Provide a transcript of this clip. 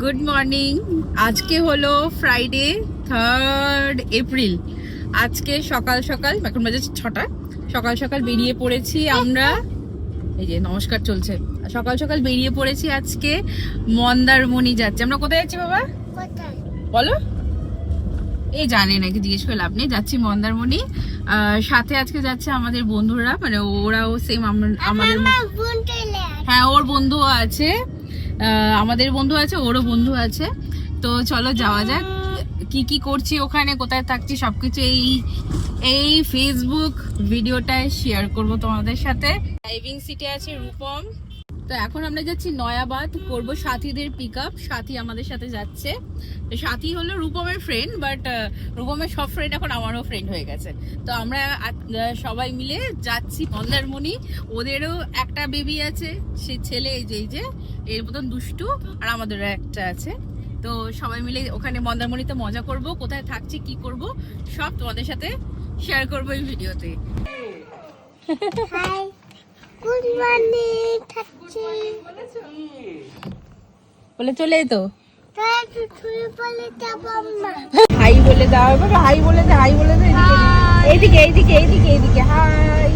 Good morning. আজকে হলো Friday 3rd April. আজকে সকাল সকাল, এখন বাজে 6টা, সকাল সকাল বেরিয়ে পড়েছি আমরা। এই যে নমস্কার চলছে। সকাল সকাল বেরিয়ে পড়েছি আজকে মন্দারমণি যাচ্ছি। আমরা কোথায় যাচ্ছি বাবা বলো? এই জানে নাকি, জিজ্ঞেস করে লাভ নেই। যাচ্ছি মন্দারমণি। সাথে আজকে যাচ্ছে আমাদের বন্ধুরা, মানে ওরাও সেম আমাদের। হ্যাঁ, ওর বন্ধুও আছে, আমাদের বন্ধু আছে, ওরও বন্ধু আছে। তো চলো যাওয়া যাক। কি কি করছি ওখানে, কোথায় থাকছি, সবকিছু এই ফেসবুক ভিডিওটায় শেয়ার করব তোমাদের সাথে। ড্রাইভিং সিটে আছে রূপম। তো এখন আমরা যাচ্ছি নয়াবাদ, করব সাথীদের পিক আপ। সাথী আমাদের সাথে যাচ্ছে। সাথী হলো রূপমের ফ্রেন্ড, বাট রূপমের সব ফ্রেন্ড এখন আমারও ফ্রেন্ড হয়ে গেছে। তো আমরা সবাই মিলে যাচ্ছি মন্দারমণি। ওদেরও একটা বেবি আছে, সে ছেলে এই যে এর মতন দুষ্টু, আর আমাদেরও একটা আছে। তো সবাই মিলে ওখানে মন্দারমণিতে মজা করব। কোথায় থাকছি, কি করব, সব তোমাদের সাথে শেয়ার করবো এই ভিডিওতে। Hi, good morning. থাকছি বলে চলে তো তাই তো তুই বলে যাব না। হাই বলে দাও বাবা, হাই বলে দে, হাই বলে দে। এইদিকে এইদিকে এইদিকে এইদিকে হাই।